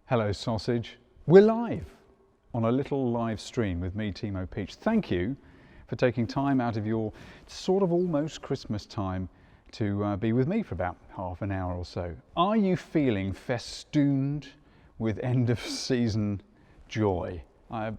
Hello sausage, we're live on a little live stream with me, Timo Peach. Thank you for taking time out of your sort of almost Christmas time to be with me for about half an hour or so. Are you feeling festooned with end of season joy? I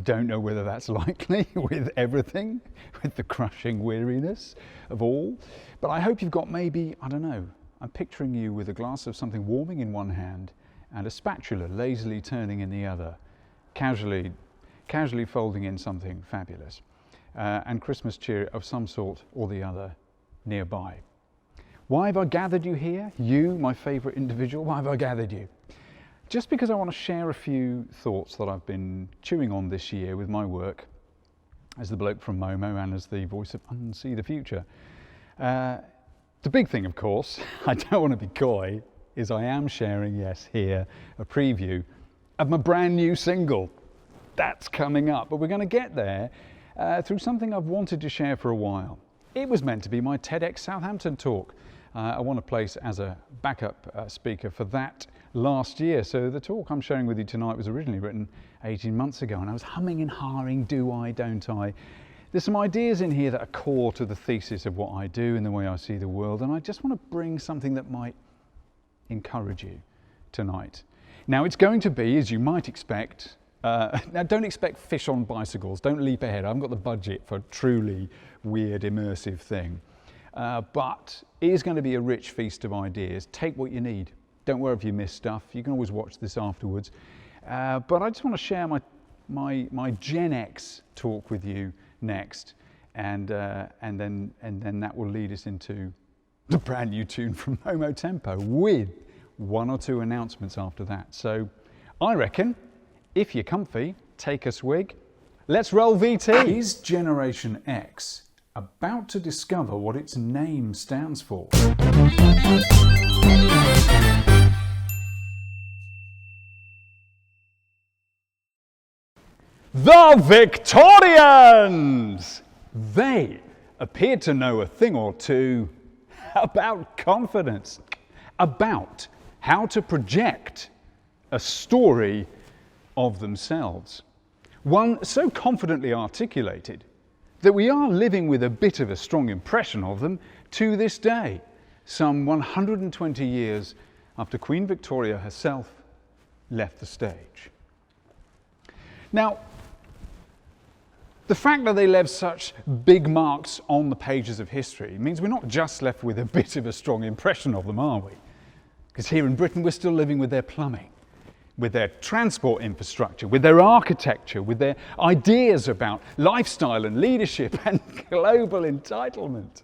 don't know whether that's likely with everything, with the crushing weariness of all, but I hope you've got maybe, I don't know, I'm picturing you with a glass of something warming in one hand and a spatula lazily turning in the other, casually folding in something fabulous, and Christmas cheer of some sort or the other nearby. Why have I gathered you here? You, my favourite individual, why have I gathered you? Just because I want to share a few thoughts that I've been chewing on this year with my work as the bloke from Momo and as the voice of Unsee The Future. The big thing, of course, I don't want to be coy, is I am sharing, yes, here, a preview of my brand new single. That's coming up, but we're going to get there through something I've wanted to share for a while. It was meant to be my TEDx Southampton talk. I won a place as a backup speaker for that last year. So the talk I'm sharing with you tonight was originally written 18 months ago, and I was humming and hawing, do I, don't I? There's some ideas in here that are core to the thesis of what I do and the way I see the world, and I just want to bring something that might encourage you tonight. Now it's going to be, as you might expect, now don't expect fish on bicycles, don't leap ahead, I haven't got the budget for a truly weird immersive thing, but it is going to be a rich feast of ideas. Take what you need, don't worry if you miss stuff, you can always watch this afterwards, but I just want to share my Gen X talk with you next, and then that will lead us into the brand new tune from Momo Tempo with one or two announcements after that. So I reckon, if you're comfy, take a swig. Let's roll VT. Is Generation X about to discover what its name stands for? The Victorians! They appear to know a thing or two about confidence, about how to project a story of themselves. One so confidently articulated that we are living with a bit of a strong impression of them to this day, some 120 years after Queen Victoria herself left the stage. Now, the fact that they left such big marks on the pages of history means we're not just left with a bit of a strong impression of them, are we? Because here in Britain, we're still living with their plumbing, with their transport infrastructure, with their architecture, with their ideas about lifestyle and leadership and global entitlement.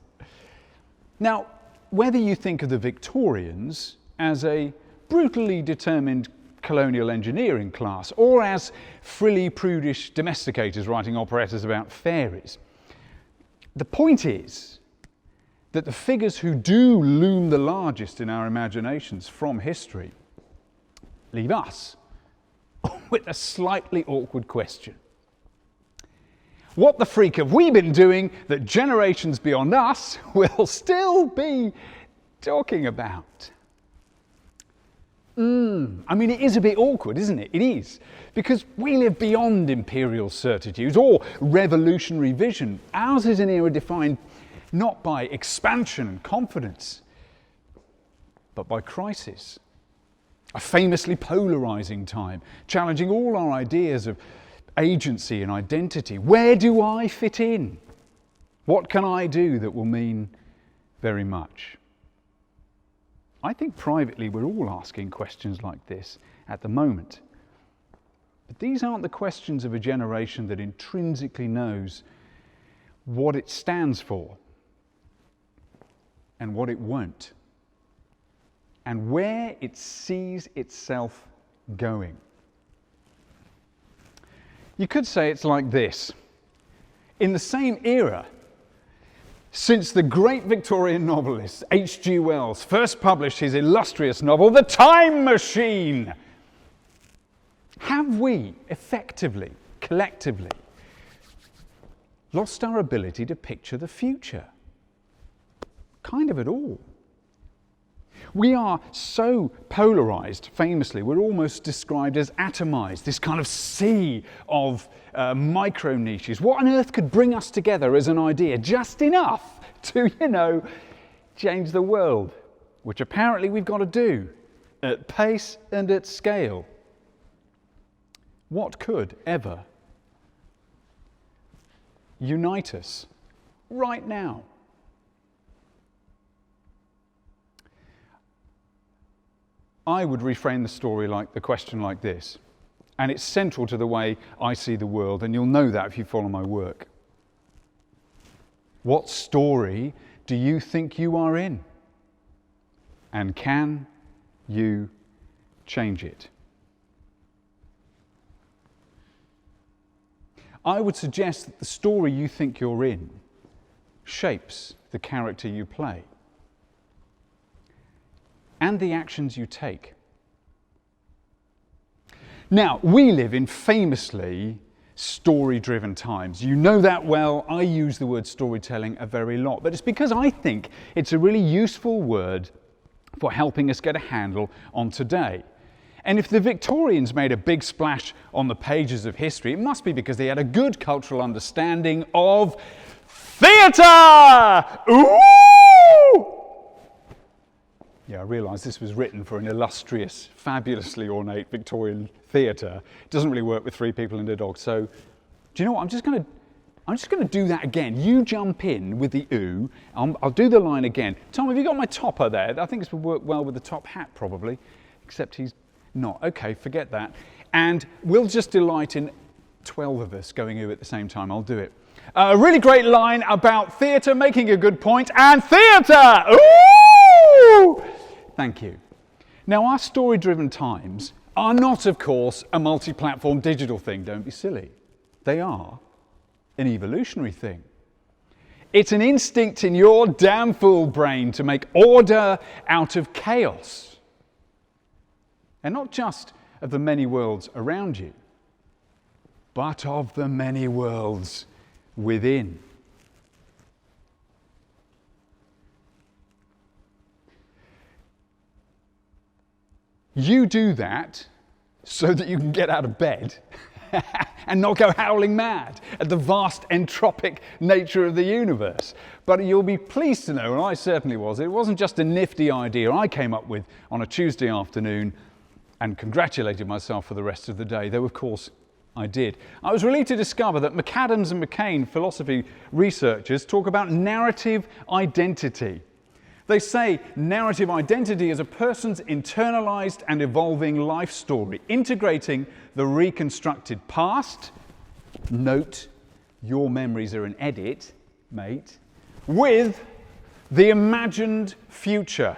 Now, whether you think of the Victorians as a brutally determined colonial engineering class, or as frilly, prudish domesticators writing operettas about fairies, the point is that the figures who do loom the largest in our imaginations from history leave us with a slightly awkward question. What the freak have we been doing that generations beyond us will still be talking about? I mean, it is a bit awkward, isn't it? It is. Because we live beyond imperial certitudes or revolutionary vision. Ours is an era defined not by expansion and confidence, but by crisis. A famously polarizing time, challenging all our ideas of agency and identity. Where do I fit in? What can I do that will mean very much? I think privately we're all asking questions like this at the moment. But these aren't the questions of a generation that intrinsically knows what it stands for and what it won't, and where it sees itself going. You could say it's like this. In the same era, since the great Victorian novelist H.G. Wells first published his illustrious novel, The Time Machine, have we effectively, collectively, lost our ability to picture the future? Kind of at all. We are so polarized, famously, we're almost described as atomized, this kind of sea of micro niches. What on earth could bring us together as an idea, just enough to, change the world, which apparently we've got to do at pace and at scale. What could ever unite us right now? I would reframe the question like this, and it's central to the way I see the world, and you'll know that if you follow my work. What story do you think you are in? And can you change it? I would suggest that the story you think you're in shapes the character you play and the actions you take. Now, we live in famously story-driven times. You know that well. I use the word storytelling a very lot, but it's because I think it's a really useful word for helping us get a handle on today. And if the Victorians made a big splash on the pages of history, it must be because they had a good cultural understanding of theatre! Ooh! Yeah, I realise this was written for an illustrious, fabulously ornate Victorian theatre. It doesn't really work with 3 people and a dog. So, do you know what? I'm just going to do that again. You jump in with the ooh. I'll do the line again. Tom, have you got my topper there? I think this would work well with the top hat, probably. Except he's not. Okay, forget that. And we'll just delight in 12 of us going ooh at the same time. I'll do it. A really great line about theatre, making a good point, and theatre! Ooh! Thank you. Now, our story-driven times are not, of course, a multi-platform digital thing. Don't be silly. They are an evolutionary thing. It's an instinct in your damn fool brain to make order out of chaos. And not just of the many worlds around you, but of the many worlds within. You do that so that you can get out of bed and not go howling mad at the vast entropic nature of the universe. But you'll be pleased to know, and I certainly was, it wasn't just a nifty idea I came up with on a Tuesday afternoon and congratulated myself for the rest of the day, though of course I did. I was relieved to discover that McAdams and McCain philosophy researchers talk about narrative identity. They say narrative identity is a person's internalized and evolving life story, integrating the reconstructed past, note, your memories are an edit, mate, with the imagined future.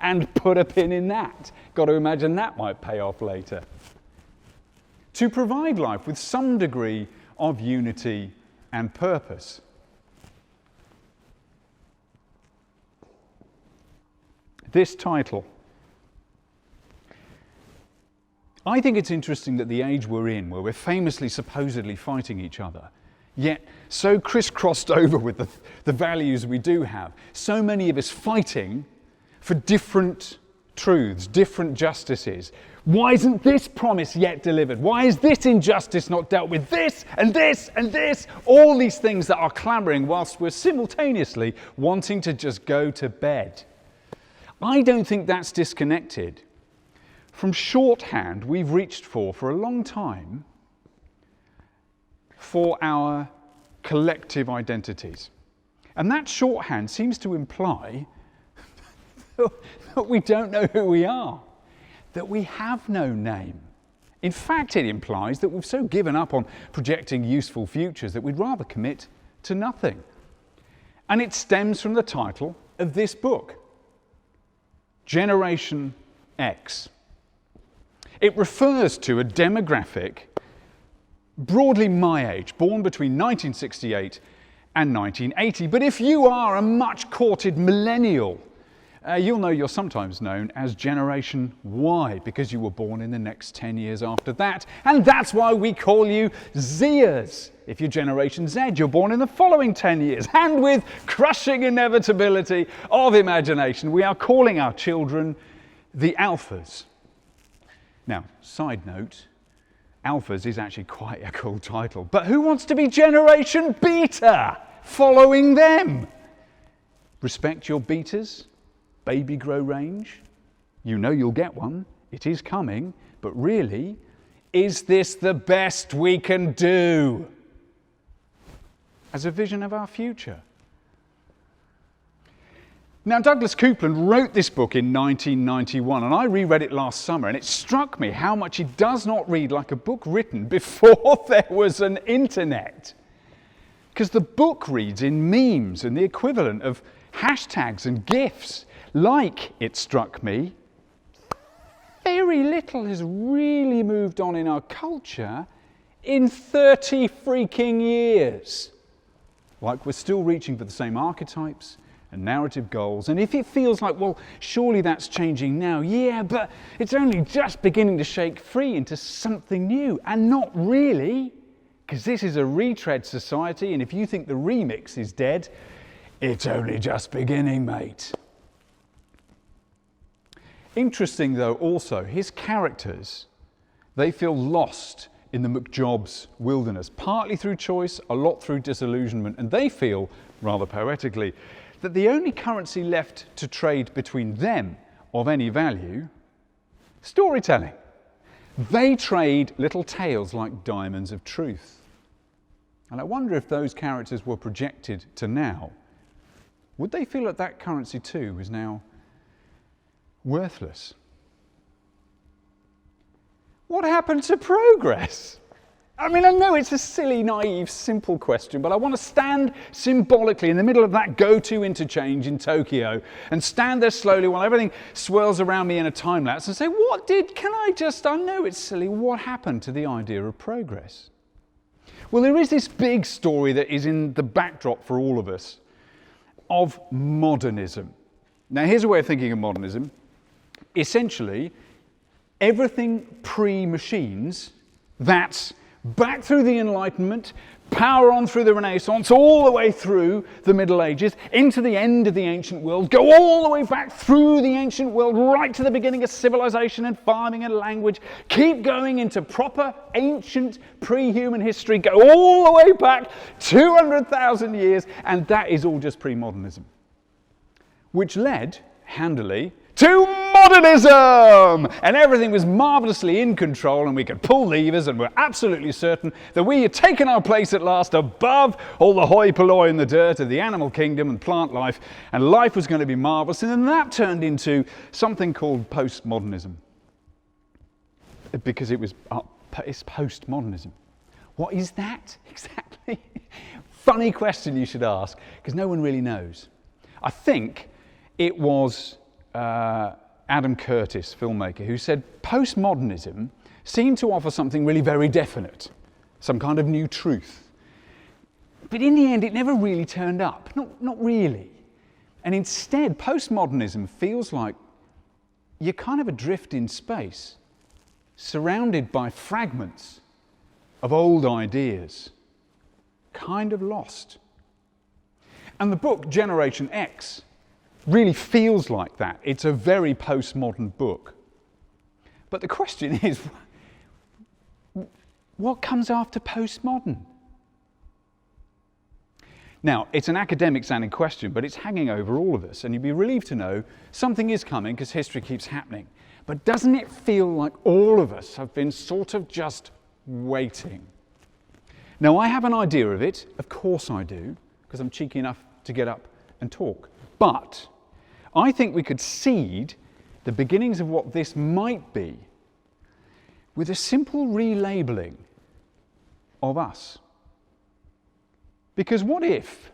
And put a pin in that. Got to imagine that might pay off later. To provide life with some degree of unity and purpose. This title. I think it's interesting that the age we're in, where we're famously supposedly fighting each other, yet so crisscrossed over with the values we do have, so many of us fighting for different truths, different justices. Why isn't this promise yet delivered? Why is this injustice not dealt with? This and this and this, all these things that are clamouring whilst we're simultaneously wanting to just go to bed. I don't think that's disconnected from shorthand we've reached for a long time for our collective identities. And that shorthand seems to imply that we don't know who we are, that we have no name. In fact, it implies that we've so given up on projecting useful futures that we'd rather commit to nothing. And it stems from the title of this book, Generation X. It refers to a demographic broadly my age, born between 1968 and 1980. But if you are a much courted millennial, You'll know you're sometimes known as Generation Y because you were born in the next 10 years after that. And that's why we call you Zers. If you're Generation Z, you're born in the following 10 years. And with crushing inevitability of imagination, we are calling our children the Alphas. Now, side note, Alphas is actually quite a cool title. But who wants to be Generation Beta following them? Respect your betas. Baby grow range, you know you'll get one, it is coming, but really, is this the best we can do as a vision of our future? Now, Douglas Coupland wrote this book in 1991, and I reread it last summer, and it struck me how much it does not read like a book written before there was an internet. Because the book reads in memes and the equivalent of hashtags and GIFs. Like, it struck me, very little has really moved on in our culture in 30 freaking years. Like, we're still reaching for the same archetypes and narrative goals. And if it feels like, well, surely that's changing now, yeah, but it's only just beginning to shake free into something new. And not really, because this is a retread society, and if you think the remix is dead, it's only just beginning, mate. Interesting, though, also, his characters, they feel lost in the McJobs wilderness, partly through choice, a lot through disillusionment, and they feel, rather poetically, that the only currency left to trade between them of any value, storytelling. They trade little tales like diamonds of truth. And I wonder if those characters were projected to now, would they feel that that currency too is now worthless? What happened to progress? I mean, I know it's a silly, naive, simple question, but I want to stand symbolically in the middle of that go-to interchange in Tokyo and stand there slowly while everything swirls around me in a time lapse and say, I know it's silly, what happened to the idea of progress? Well, there is this big story that is in the backdrop for all of us of modernism. Now, here's a way of thinking of modernism. Essentially, everything pre-machines, that's back through the Enlightenment, power on through the Renaissance, all the way through the Middle Ages, into the end of the ancient world, go all the way back through the ancient world, right to the beginning of civilization and farming and language, keep going into proper ancient pre-human history, go all the way back 200,000 years, and that is all just pre-modernism. Which led, handily, to modernism! And everything was marvellously in control, and we could pull levers, and we're absolutely certain that we had taken our place at last above all the hoi polloi and the dirt of the animal kingdom and plant life, and life was going to be marvellous. And then that turned into something called postmodernism. Because it's postmodernism. What is that exactly? Funny question you should ask, because no one really knows. I think it was Adam Curtis, filmmaker, who said postmodernism seemed to offer something really very definite, some kind of new truth. But in the end, it never really turned up, not really. And instead, postmodernism feels like you're kind of adrift in space, surrounded by fragments of old ideas, kind of lost. And the book Generation X really feels like that. It's a very postmodern book. But the question is, what comes after postmodern? Now, it's an academic-sounding question, but it's hanging over all of us, and you'd be relieved to know something is coming because history keeps happening. But doesn't it feel like all of us have been sort of just waiting? Now, I have an idea of it, of course I do, because I'm cheeky enough to get up and talk. But I think we could seed the beginnings of what this might be with a simple relabeling of us. Because what if,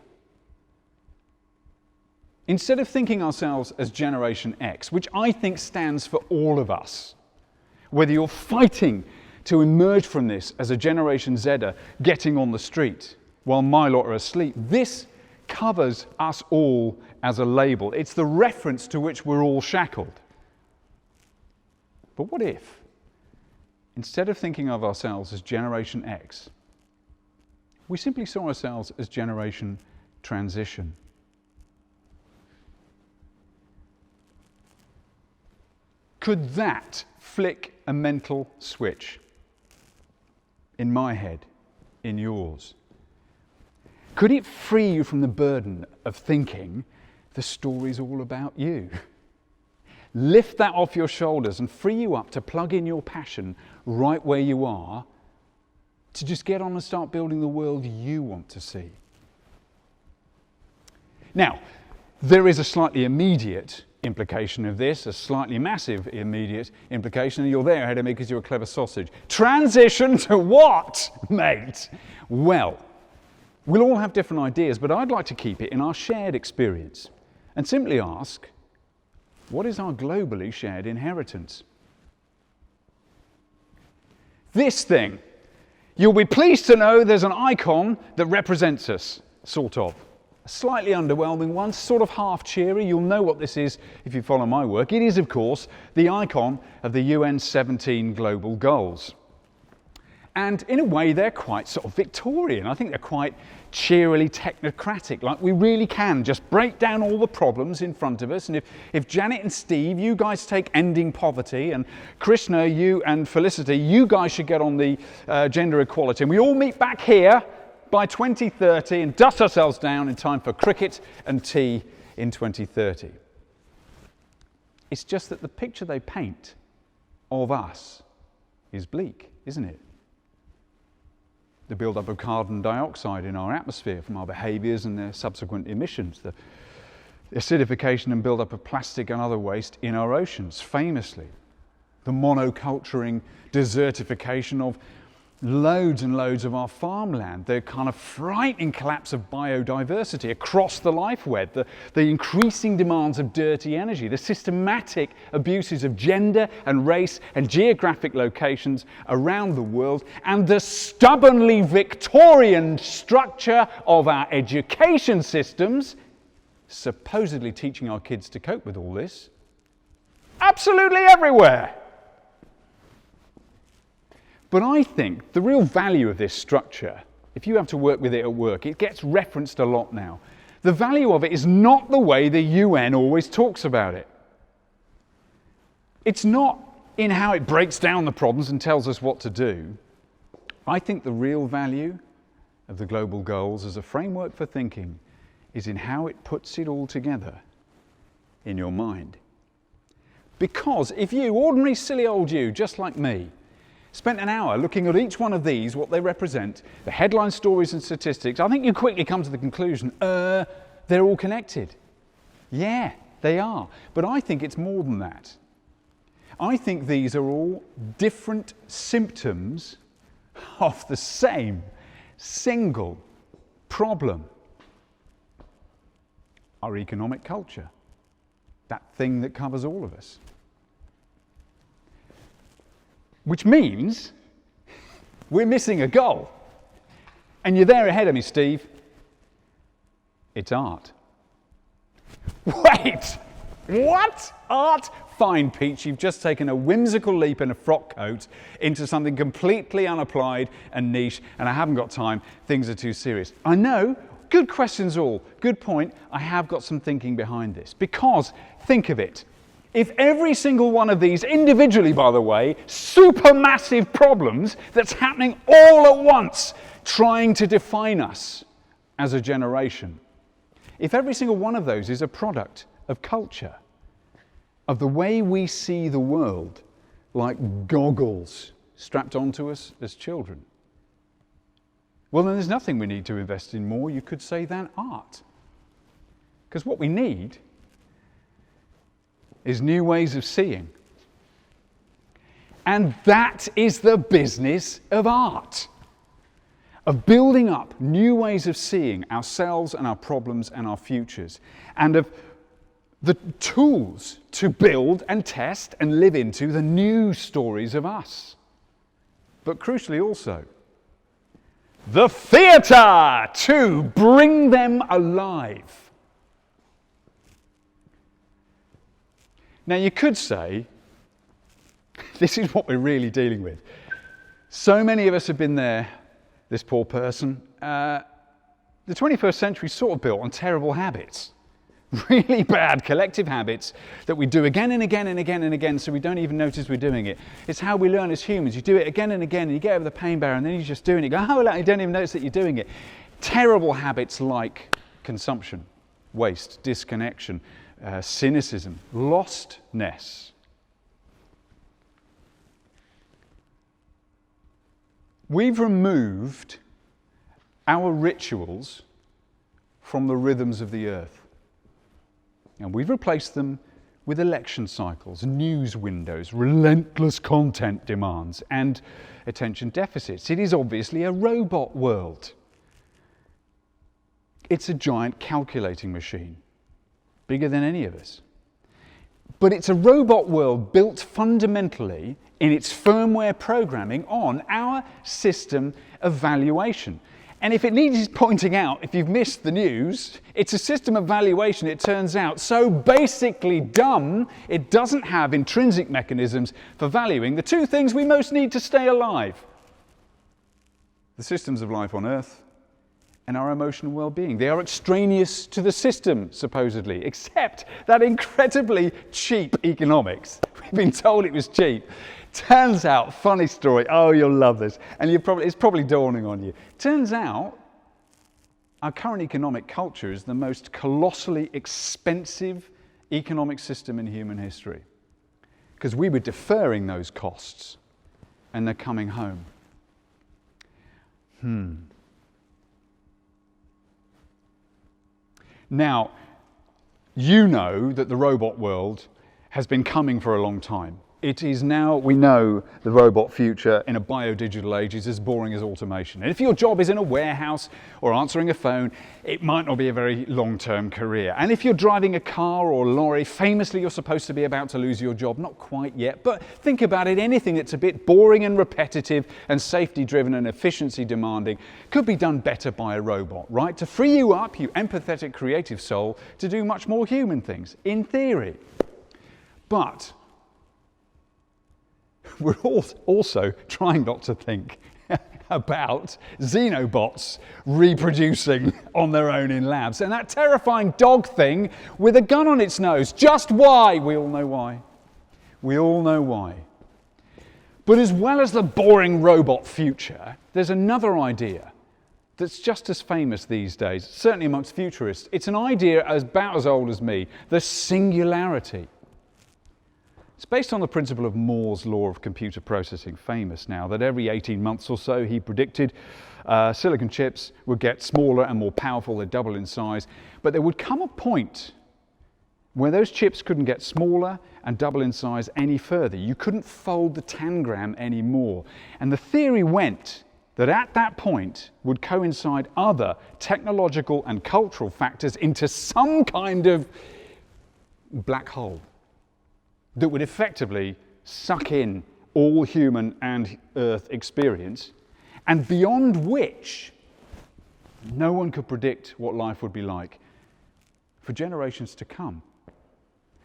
instead of thinking ourselves as Generation X, which I think stands for all of us, whether you're fighting to emerge from this as a Generation Zer getting on the street while my lot are asleep, this covers us all as a label. It's the reference to which we're all shackled. But what if, instead of thinking of ourselves as Generation X, we simply saw ourselves as Generation Transition? Could that flick a mental switch in my head, in yours? Could it free you from the burden of thinking the story's all about you? Lift that off your shoulders and free you up to plug in your passion right where you are, to just get on and start building the world you want to see. Now, there is a slightly immediate implication of this, a slightly massive immediate implication, and you're there ahead of me because you're a clever sausage. Transition to what, mate? Well, we'll all have different ideas, but I'd like to keep it in our shared experience and simply ask, what is our globally shared inheritance? This thing. You'll be pleased to know there's an icon that represents us, sort of. A slightly underwhelming one, sort of half cheery. You'll know what this is if you follow my work. It is, of course, the icon of the UN 17 Global Goals. And in a way, they're quite sort of Victorian. I think they're quite cheerily technocratic, like we really can just break down all the problems in front of us. And if Janet and Steve, you guys take ending poverty, and Krishna, you and Felicity, you guys should get on the gender equality, and we all meet back here by 2030 and dust ourselves down in time for cricket and tea in 2030. It's just that the picture they paint of us is bleak, isn't it? The build-up of carbon dioxide in our atmosphere from our behaviours and their subsequent emissions, the acidification and build-up of plastic and other waste in our oceans, famously, the monoculturing desertification of loads and loads of our farmland, the kind of frightening collapse of biodiversity across the life web, the increasing demands of dirty energy, the systematic abuses of gender and race and geographic locations around the world, and the stubbornly Victorian structure of our education systems, supposedly teaching our kids to cope with all this, absolutely everywhere. But I think the real value of this structure, if you have to work with it at work, it gets referenced a lot now. The value of it is not the way the UN always talks about it. It's not in how it breaks down the problems and tells us what to do. I think the real value of the global goals as a framework for thinking is in how it puts it all together in your mind. Because if you, ordinary silly old you, just like me, spent an hour looking at each one of these, what they represent, the headline stories and statistics, I think you quickly come to the conclusion, they're all connected. Yeah, they are. But I think it's more than that. I think these are all different symptoms of the same single problem. Our economic culture, that thing that covers all of us. Which means we're missing a goal. And you're there ahead of me, Steve. It's art. Wait! What? Art? Fine, Peach, you've just taken a whimsical leap in a frock coat into something completely unapplied and niche, and I haven't got time. Things are too serious. I know. Good questions all. Good point. I have got some thinking behind this. Because, think of it. If every single one of these, individually by the way, supermassive problems that's happening all at once, trying to define us as a generation, if every single one of those is a product of culture, of the way we see the world, like goggles strapped onto us as children, well then there's nothing we need to invest in more, you could say, than art. Because what we need is new ways of seeing. And that is the business of art, of building up new ways of seeing ourselves and our problems and our futures, and of the tools to build and test and live into the new stories of us. But crucially also, the theatre to bring them alive. Now you could say, this is what we're really dealing with. So many of us have been there, this poor person. The 21st century is sort of built on terrible habits. Really bad collective habits that we do again and again and again and again, so we don't even notice we're doing it. It's how we learn as humans. You do it again and again and you get over the pain barrier and then you're just doing it. You go, oh, you don't even notice that you're doing it. Terrible habits like consumption, waste, disconnection, cynicism, lostness. We've removed our rituals from the rhythms of the earth. And we've replaced them with election cycles, news windows, relentless content demands, and attention deficits. It is obviously a robot world. It's a giant calculating machine, bigger than any of us. But it's a robot world built fundamentally in its firmware programming on our system of valuation. And if it needs pointing out, if you've missed the news, it's a system of valuation, it turns out, so basically dumb, it doesn't have intrinsic mechanisms for valuing the two things we most need to stay alive. The systems of life on Earth and our emotional well-being. They are extraneous to the system, supposedly, except that incredibly cheap economics. We've been told it was cheap. Turns out, funny story, oh, you'll love this, and it's probably dawning on you. Turns out, our current economic culture is the most colossally expensive economic system in human history. Because we were deferring those costs, and they're coming home. Now, you know that the robot world has been coming for a long time. It is now, we know, the robot future in a biodigital age is as boring as automation. And if your job is in a warehouse or answering a phone, it might not be a very long-term career. And if you're driving a car or a lorry, famously you're supposed to be about to lose your job. Not quite yet, but think about it. Anything that's a bit boring and repetitive and safety-driven and efficiency-demanding could be done better by a robot, right? To free you up, you empathetic, creative soul, to do much more human things, in theory. But we're also trying not to think about xenobots reproducing on their own in labs. And that terrifying dog thing with a gun on its nose. Just why? We all know why. We all know why. But as well as the boring robot future, there's another idea that's just as famous these days, certainly amongst futurists. It's an idea about as old as me, the singularity. It's based on the principle of Moore's law of computer processing, famous now, that every 18 months or so he predicted silicon chips would get smaller and more powerful, they'd double in size, but there would come a point where those chips couldn't get smaller and double in size any further. You couldn't fold the tangram anymore. And the theory went that at that point would coincide other technological and cultural factors into some kind of black hole that would effectively suck in all human and Earth experience, and beyond which no one could predict what life would be like for generations to come.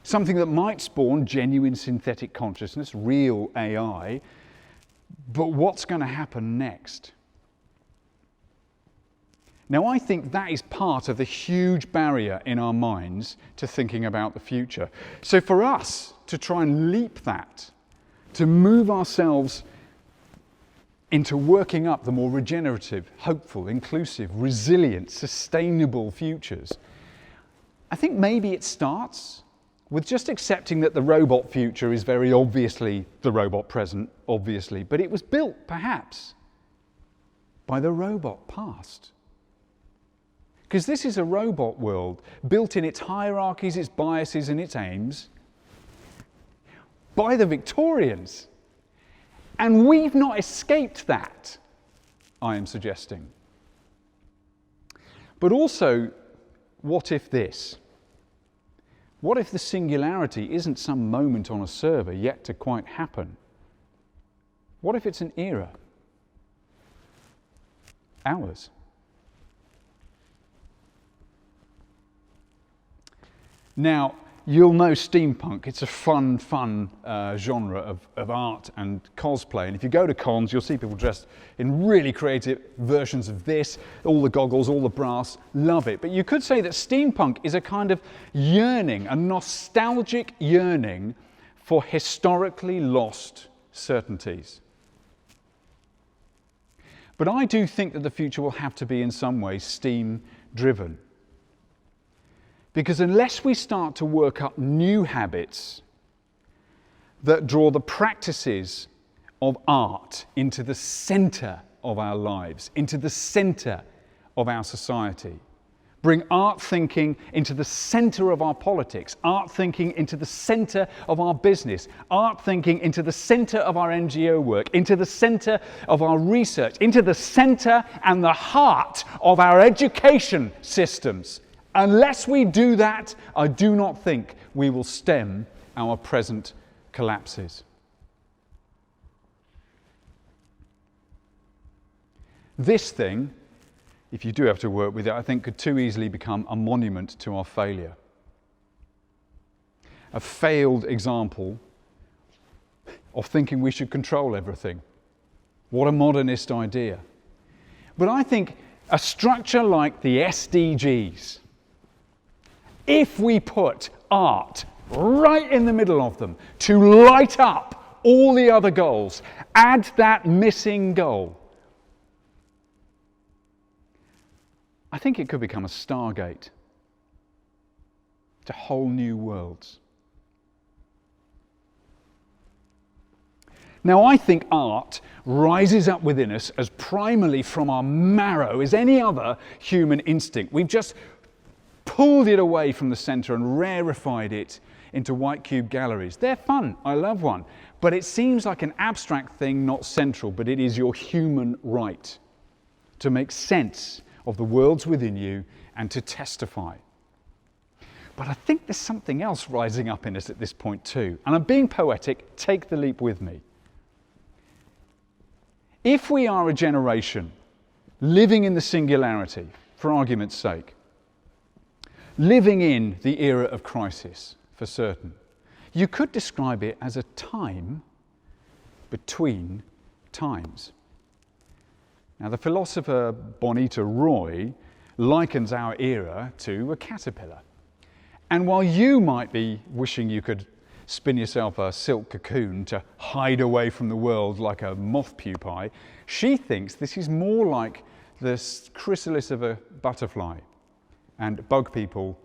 Something that might spawn genuine synthetic consciousness, real AI, but what's going to happen next? Now, I think that is part of the huge barrier in our minds to thinking about the future. So for us to try and leap that, to move ourselves into working up the more regenerative, hopeful, inclusive, resilient, sustainable futures, I think maybe it starts with just accepting that the robot future is very obviously the robot present, obviously, but it was built, perhaps, by the robot past. Because this is a robot world built in its hierarchies, its biases and its aims by the Victorians. And we've not escaped that, I am suggesting. But also, what if this? What if the singularity isn't some moment on a server yet to quite happen? What if it's an era? Ours. Now, you'll know steampunk. It's a fun genre of art and cosplay. And if you go to cons, you'll see people dressed in really creative versions of this, all the goggles, all the brass, love it. But you could say that steampunk is a kind of yearning, a nostalgic yearning for historically lost certainties. But I do think that the future will have to be in some ways steam-driven. Because unless we start to work up new habits that draw the practices of art into the centre of our lives, into the centre of our society, bring art thinking into the centre of our politics, art thinking into the centre of our business, art thinking into the centre of our NGO work, into the centre of our research, into the centre and the heart of our education systems. Unless we do that, I do not think we will stem our present collapses. This thing, if you do have to work with it, I think could too easily become a monument to our failure. A failed example of thinking we should control everything. What a modernist idea. But I think a structure like the SDGs, if we put art right in the middle of them to light up all the other goals, add that missing goal, I think it could become a stargate to whole new worlds. Now, I think art rises up within us as primarily from our marrow as any other human instinct. We've just pulled it away from the centre and rarefied it into white cube galleries. They're fun, I love one, but it seems like an abstract thing, not central, but it is your human right to make sense of the worlds within you and to testify. But I think there's something else rising up in us at this point too, and I'm being poetic, take the leap with me. If we are a generation living in the singularity, for argument's sake, living in the era of crisis, for certain, you could describe it as a time between times. Now, the philosopher Bonita Roy likens our era to a caterpillar. And while you might be wishing you could spin yourself a silk cocoon to hide away from the world like a moth pupae, she thinks this is more like the chrysalis of a butterfly. And bug people,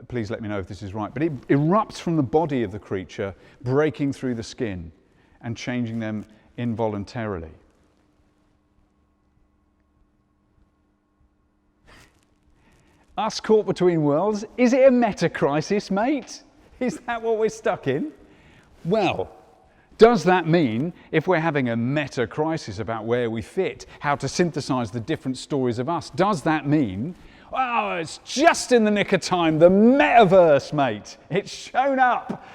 please let me know if this is right, but it erupts from the body of the creature, breaking through the skin and changing them involuntarily. Us caught between worlds, is it a meta-crisis, mate? Is that what we're stuck in? Well, does that mean if we're having a meta-crisis about where we fit, how to synthesize the different stories of us, does that mean, oh, it's just in the nick of time, the Metaverse Mate, it's shown up.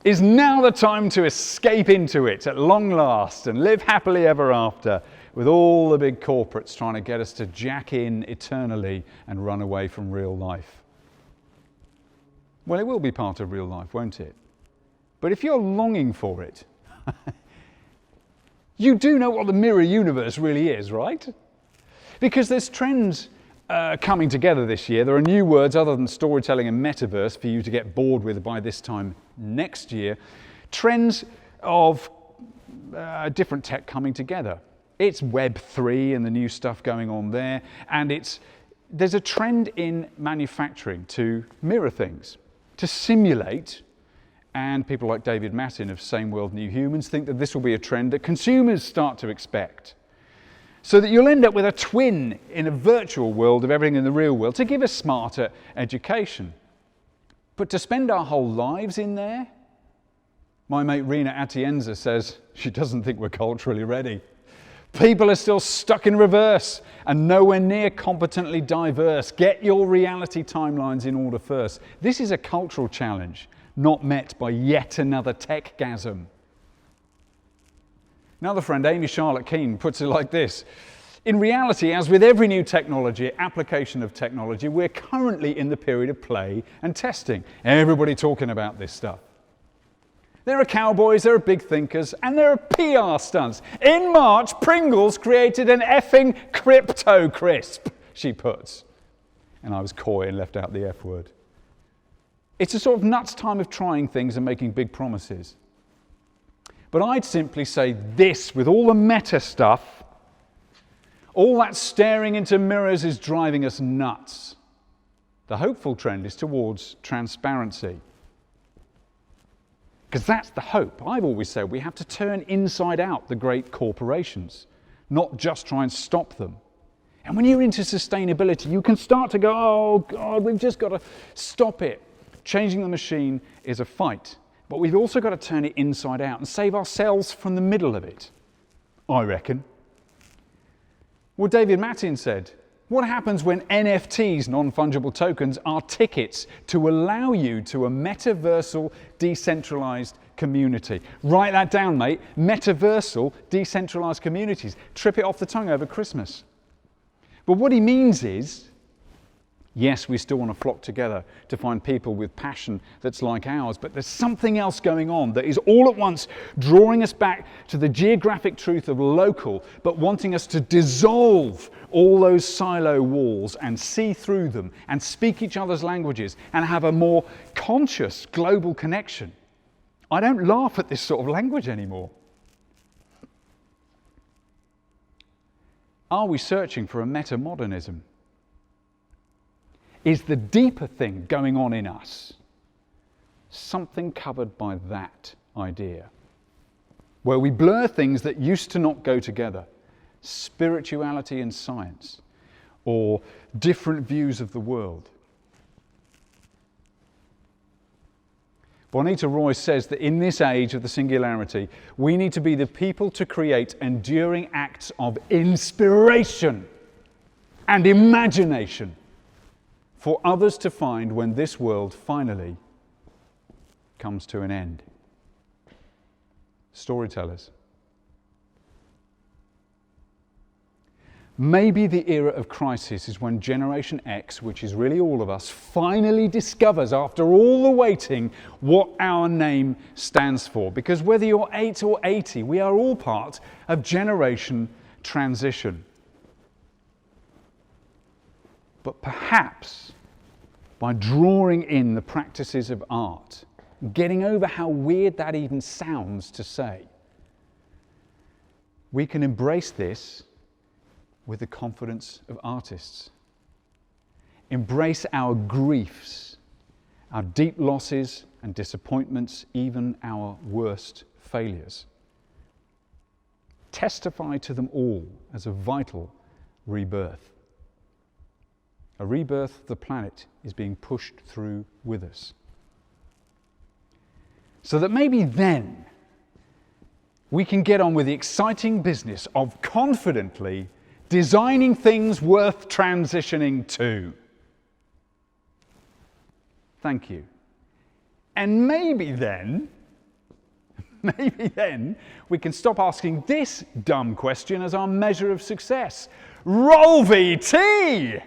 Is now the time to escape into it at long last and live happily ever after, with all the big corporates trying to get us to jack in eternally and run away from real life? Well, it will be part of real life, won't it? But if you're longing for it, you do know what the mirror universe really is, right? Because there's trends coming together this year. There are new words other than storytelling and metaverse for you to get bored with by this time next year. Trends of different tech coming together. It's Web 3 and the new stuff going on there, and there's a trend in manufacturing to mirror things, to simulate, and people like David Mattin of Same World, New Humans think that this will be a trend that consumers start to expect. So that you'll end up with a twin in a virtual world of everything in the real world to give us smarter education. But to spend our whole lives in there, my mate Rina Atienza says she doesn't think we're culturally ready. People are still stuck in reverse and nowhere near competently diverse. Get your reality timelines in order first. This is a cultural challenge, not met by yet another tech-gasm. Another friend, Amy Charlotte Keane, puts it like this. In reality, as with every new technology, application of technology, we're currently in the period of play and testing. Everybody talking about this stuff. There are cowboys, there are big thinkers, and there are PR stunts. In March, Pringles created an effing crypto crisp, she puts. And I was coy and left out the F word. It's a sort of nuts time of trying things and making big promises. But I'd simply say this, with all the meta stuff, all that staring into mirrors is driving us nuts. The hopeful trend is towards transparency. Because that's the hope. I've always said we have to turn inside out the great corporations, not just try and stop them. And when you're into sustainability, you can start to go, oh God, we've just got to stop it. Changing the machine is a fight. But we've also got to turn it inside out and save ourselves from the middle of it, I reckon. Well, David Matin said, what happens when NFTs, non-fungible tokens, are tickets to allow you to a metaversal, decentralized community? Write that down, mate. Metaversal, decentralized communities. Trip it off the tongue over Christmas. But what he means is, yes, we still want to flock together to find people with passion that's like ours, but there's something else going on that is all at once drawing us back to the geographic truth of local, but wanting us to dissolve all those silo walls and see through them and speak each other's languages and have a more conscious global connection. I don't laugh at this sort of language anymore. Are we searching for a metamodernism? Is the deeper thing going on in us something covered by that idea? Where we blur things that used to not go together, spirituality and science, or different views of the world. Bonita Royce says that in this age of the singularity, we need to be the people to create enduring acts of inspiration and imagination for others to find when this world finally comes to an end. Storytellers. Maybe the era of crisis is when Generation X, which is really all of us, finally discovers, after all the waiting, what our name stands for. Because whether you're 8 or 80, we are all part of Generation Transition. But perhaps by drawing in the practices of art, getting over how weird that even sounds to say, we can embrace this with the confidence of artists. Embrace our griefs, our deep losses and disappointments, even our worst failures. Testify to them all as a vital rebirth. A rebirth the planet is being pushed through with us. So that maybe then we can get on with the exciting business of confidently designing things worth transitioning to. Thank you. And maybe then we can stop asking this dumb question as our measure of success. Roll VT!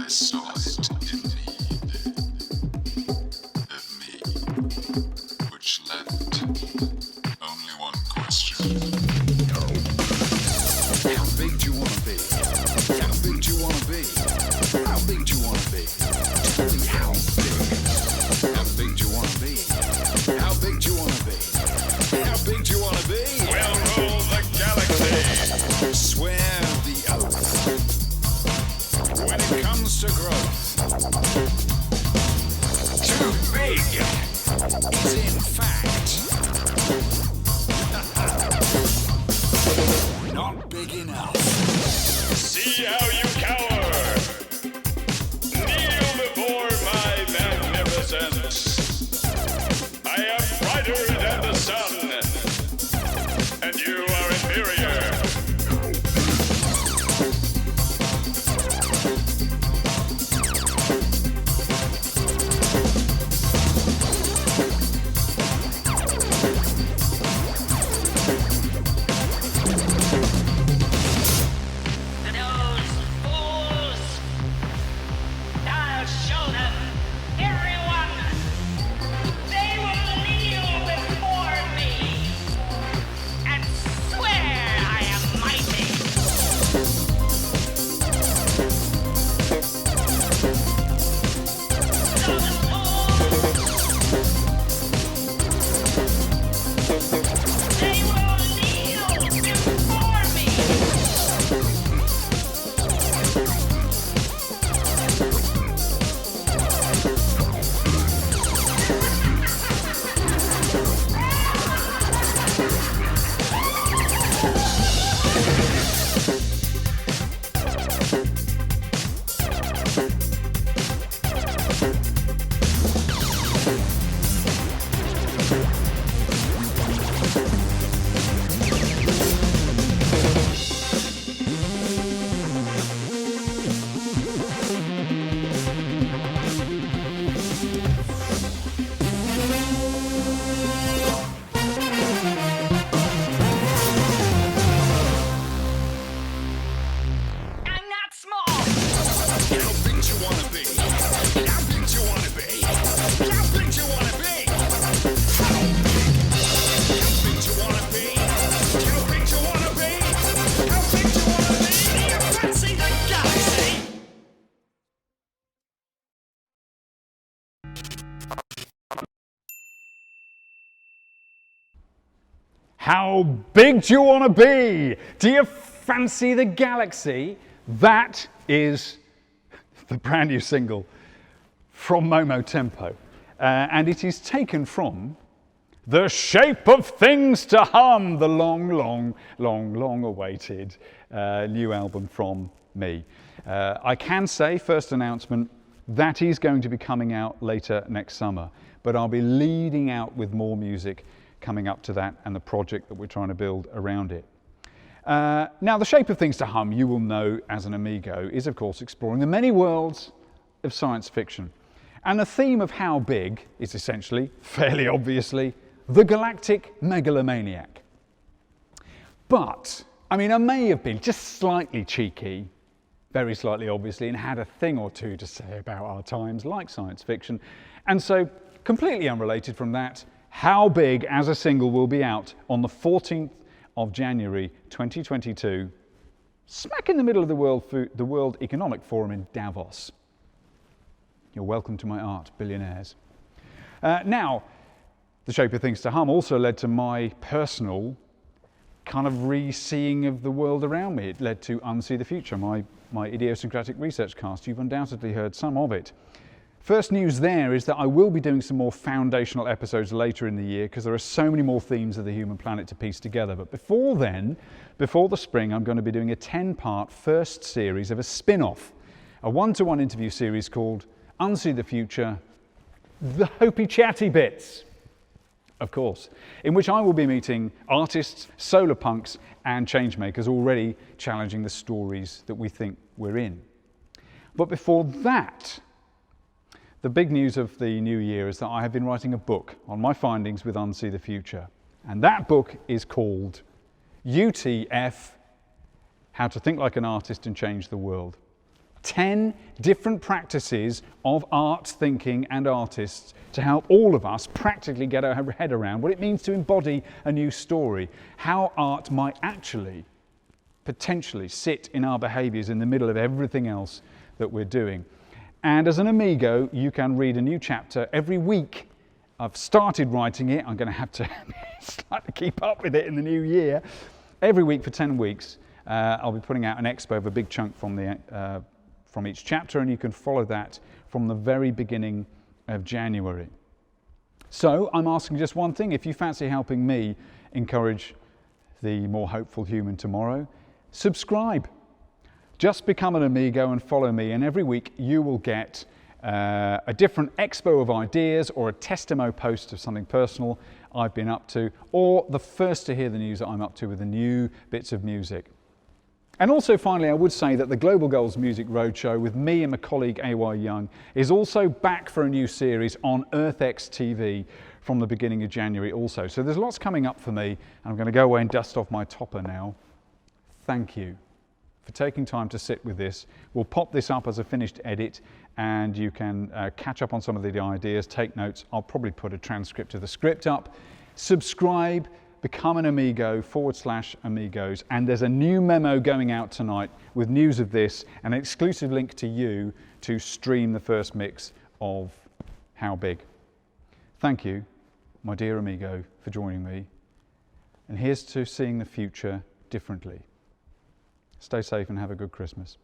Saw it in me. which left only one question. How big do you want to be? How big do you want to be? How big do you want to be? Tell me how big. How big do you want to be? How big do you want to be? How big do you want to be? We'll rule the galaxy. Swear the oath. When it comes to growth, too big is in fact not big enough. See how you cower. Kneel before my magnificence. I am brighter than the sun, and you are inferior. Those fools! I'll show them, everyone! They will kneel before me and swear I am mighty! Those fools! They will kneel before me! I'm not small! How big do you want to be? How big do you want to be? How big do you want to be? How big do you want to be? How big do you want to be? How big do you want to be? Do you fancy the galaxy? How big do you want to be? Do you fancy the galaxy? That is the brand new single from Momo Tempo. And it is taken from The Shape of Things to Hum, the long awaited new album from me. I can say, first announcement, that is going to be coming out later next summer, but I'll be leading out with more music coming up to that and the project that we're trying to build around it. Now, The Shape of Things to Hum, you will know as an amigo, is of course exploring the many worlds of science fiction. And the theme of how big is essentially, fairly obviously, the galactic megalomaniac. But, I mean, I may have been just slightly cheeky, very slightly obviously, and had a thing or two to say about our times, like science fiction. And so, completely unrelated from that, How Big as a single will be out on the 14th of January 2022, smack in the middle of the World Economic Forum in Davos. You're welcome to my art, billionaires. Now, The Shape of Things to Hum also led to my personal kind of re-seeing of the world around me. It led to Unsee The Future, my idiosyncratic research cast. You've undoubtedly heard some of it. First news there is that I will be doing some more foundational episodes later in the year because there are so many more themes of the human planet to piece together. But before then, before the spring, I'm going to be doing a 10-part first series of a spin-off, a one-to-one interview series called Unsee The Future, The Hopey Chatty Bits, of course, in which I will be meeting artists, solar punks and changemakers already challenging the stories that we think we're in. But before that, the big news of the new year is that I have been writing a book on my findings with Unsee The Future. And that book is called UTF, How to Think Like an Artist and Change the World. 10 different practices of art thinking and artists to help all of us practically get our head around what it means to embody a new story, how art might actually potentially sit in our behaviours in the middle of everything else that we're doing. And as an amigo, you can read a new chapter every week. I've started writing it. I'm going to have to start to keep up with it in the new year. Every week for 10 weeks, I'll be putting out an expo of a big chunk from each chapter, and you can follow that from the very beginning of January. So I'm asking just one thing. If you fancy helping me encourage the more hopeful human tomorrow, subscribe. Just become an amigo and follow me, and every week you will get a different expo of ideas or a testimo post of something personal I've been up to, or the first to hear the news that I'm up to with the new bits of music. And also finally, I would say that the Global Goals Music Roadshow with me and my colleague A.Y. Young is also back for a new series on EarthX TV from the beginning of January also. So there's lots coming up for me. I'm going to go away and dust off my topper now. Thank you for taking time to sit with this. We'll pop this up as a finished edit, and you can catch up on some of the ideas, take notes. I'll probably put a transcript of the script up. Subscribe, become an amigo /amigos, and there's a new memo going out tonight with news of this, an exclusive link to you to stream the first mix of How Big. Thank you, my dear amigo, for joining me. And here's to seeing the future differently. Stay safe and have a good Christmas.